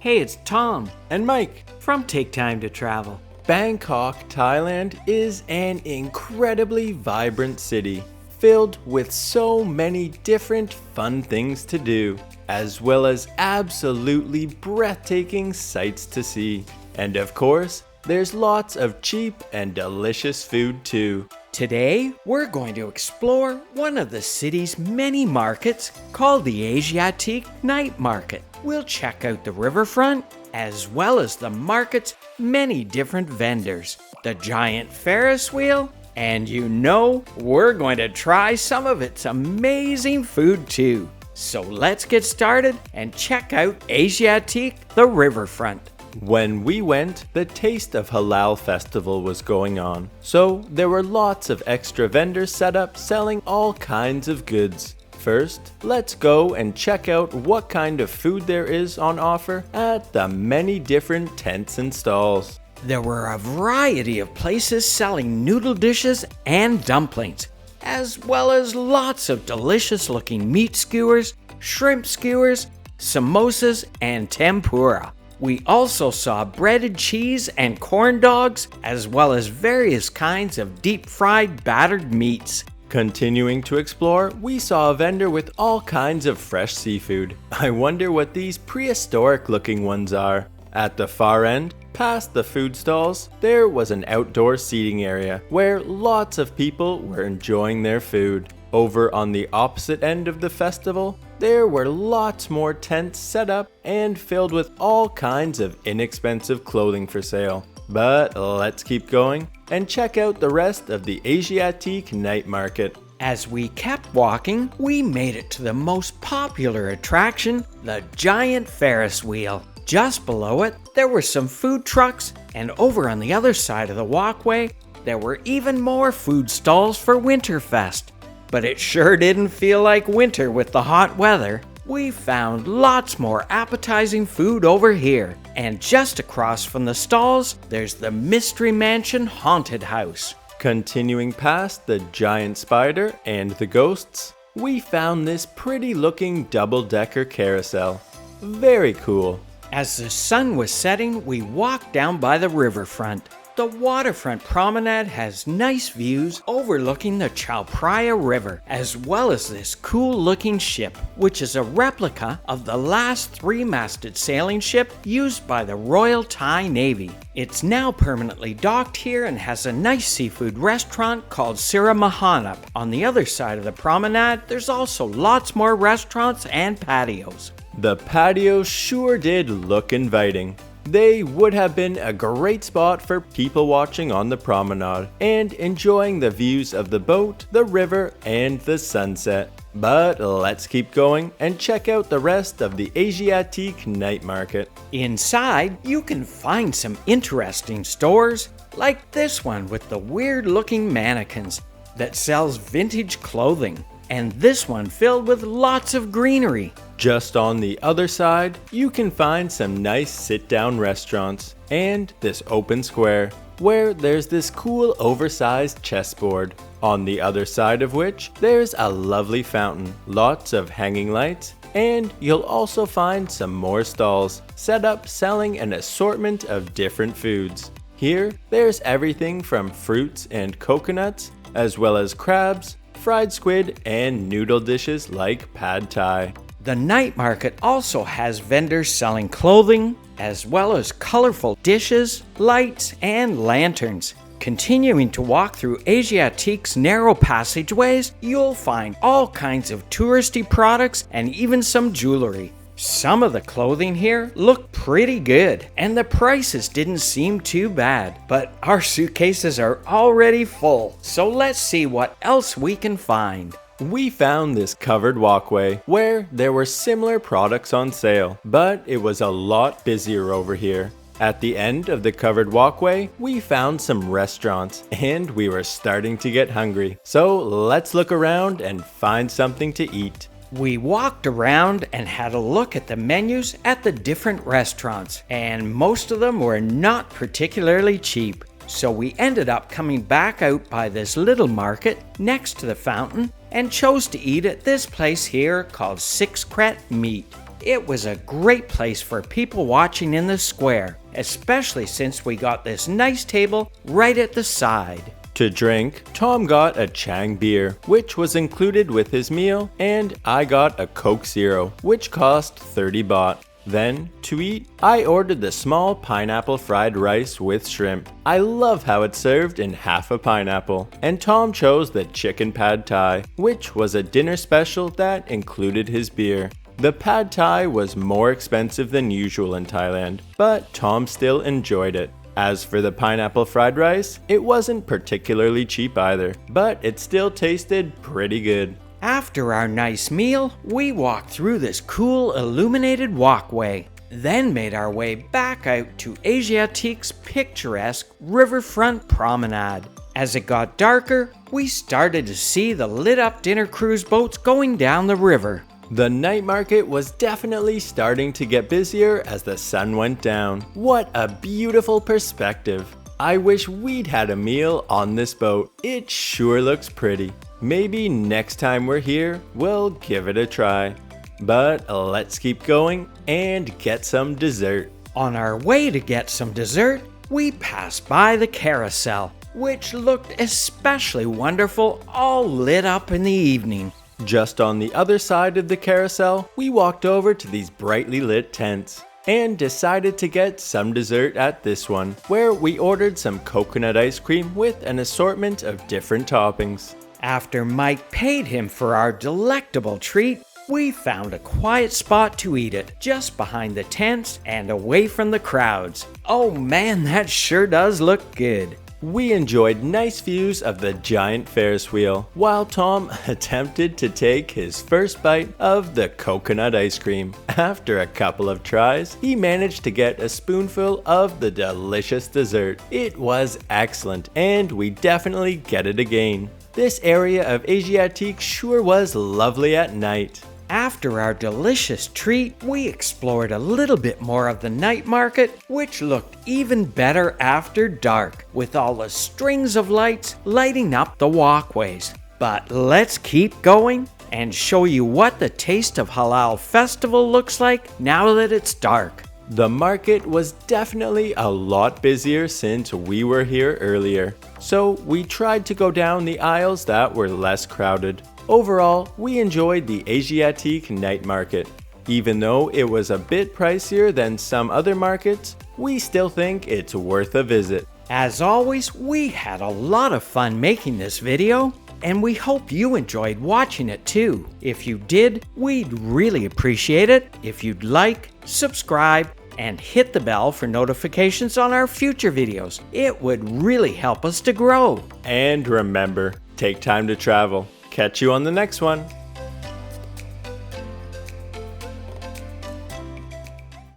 Hey, it's Tom And Mike, from Take Time to Travel. Bangkok, Thailand is an incredibly vibrant city filled with so many different fun things to do, as well as absolutely breathtaking sights to see. And of course, there's lots of cheap and delicious food too. Today, we're going to explore one of the city's many markets called the Asiatique Night Market. We'll check out the riverfront, as well as the market's many different vendors, the Giant Ferris Wheel, and we're going to try some of its amazing food too. So let's get started and check out Asiatique The Riverfront. When we went, the Taste of Halal festival was going on, so there were lots of extra vendors set up selling all kinds of goods. First, let's go and check out what kind of food there is on offer at the many different tents and stalls. There were a variety of places selling noodle dishes and dumplings, as well as lots of delicious looking meat skewers, shrimp skewers, samosas, and tempura. We also saw breaded cheese and corn dogs, as well as various kinds of deep-fried battered meats. Continuing to explore, we saw a vendor with all kinds of fresh seafood. I wonder what these prehistoric-looking ones are. At the far end, past the food stalls, there was an outdoor seating area where lots of people were enjoying their food. Over on the opposite end of the festival, there were lots more tents set up and filled with all kinds of inexpensive clothing for sale. But let's keep going and check out the rest of the Asiatique Night Market. As we kept walking, we made it to the most popular attraction, the Giant Ferris Wheel. Just below it, there were some food trucks, and over on the other side of the walkway, there were even more food stalls for Winterfest. But it sure didn't feel like winter with the hot weather. We found lots more appetizing food over here. And just across from the stalls, there's the Mystery Mansion Haunted House. Continuing past the giant spider and the ghosts, we found this pretty looking double-decker carousel. Very cool. As the sun was setting, we walked down by the riverfront. The waterfront promenade has nice views overlooking the Chao Phraya River, as well as this cool-looking ship, which is a replica of the last three-masted sailing ship used by the Royal Thai Navy. It's now permanently docked here and has a nice seafood restaurant called Siramahanap. On the other side of the promenade, there's also lots more restaurants and patios. The patios sure did look inviting. They would have been a great spot for people watching on the promenade and enjoying the views of the boat, the river, and the sunset. But let's keep going and check out the rest of the Asiatique Night Market. Inside, you can find some interesting stores, like this one with the weird-looking mannequins that sells vintage clothing, and this one filled with lots of greenery. Just on the other side, you can find some nice sit-down restaurants and this open square where there's this cool oversized chessboard, on the other side of which there's a lovely fountain, lots of hanging lights, and you'll also find some more stalls set up selling an assortment of different foods. Here, there's everything from fruits and coconuts, as well as crabs, fried squid, and noodle dishes like pad thai. The night market also has vendors selling clothing, as well as colorful dishes, lights, and lanterns. Continuing to walk through Asiatique's narrow passageways, you'll find all kinds of touristy products and even some jewelry. Some of the clothing here looked pretty good, and the prices didn't seem too bad. But our suitcases are already full, so let's see what else we can find. We found this covered walkway where there were similar products on sale, but it was a lot busier over here. At the end of the covered walkway, we found some restaurants and we were starting to get hungry. So let's look around and find something to eat. We walked around and had a look at the menus at the different restaurants, and most of them were not particularly cheap. So we ended up coming back out by this little market next to the fountain and chose to eat at this place here called Six Cret Meat. It was a great place for people watching in the square, especially since we got this nice table right at the side. To drink, Tom got a Chang beer, which was included with his meal, and I got a Coke Zero, which cost 30 baht. Then, to eat, I ordered the small pineapple fried rice with shrimp. I love how it's served in half a pineapple. And Tom chose the chicken pad thai, which was a dinner special that included his beer. The pad thai was more expensive than usual in Thailand, but Tom still enjoyed it. As for the pineapple fried rice, it wasn't particularly cheap either, but it still tasted pretty good. After our nice meal, we walked through this cool illuminated walkway, then made our way back out to Asiatique's picturesque riverfront promenade. As it got darker, we started to see the lit-up dinner cruise boats going down the river. The night market was definitely starting to get busier as the sun went down. What a beautiful perspective. I wish we'd had a meal on this boat. It sure looks pretty. Maybe next time we're here, we'll give it a try. But let's keep going and get some dessert. On our way to get some dessert, we passed by the carousel, which looked especially wonderful, all lit up in the evening. Just on the other side of the carousel, we walked over to these brightly lit tents and decided to get some dessert at this one, where we ordered some coconut ice cream with an assortment of different toppings. After Mike paid him for our delectable treat, we found a quiet spot to eat it, just behind the tents and away from the crowds. Oh man, that sure does look good. We enjoyed nice views of the Giant Ferris Wheel, while Tom attempted to take his first bite of the coconut ice cream. After a couple of tries, he managed to get a spoonful of the delicious dessert. It was excellent, and we definitely get it again. This area of Asiatique sure was lovely at night. After our delicious treat, we explored a little bit more of the night market, which looked even better after dark, with all the strings of lights lighting up the walkways. But let's keep going and show you what the Taste of Halal festival looks like now that it's dark. The market was definitely a lot busier since we were here earlier, so we tried to go down the aisles that were less crowded. Overall, we enjoyed the Asiatique Night Market. Even though it was a bit pricier than some other markets, we still think it's worth a visit. As always, we had a lot of fun making this video, and we hope you enjoyed watching it too. If you did, we'd really appreciate it if you'd like, subscribe, and hit the bell for notifications on our future videos. It would really help us to grow. And remember, take time to travel. Catch you on the next one.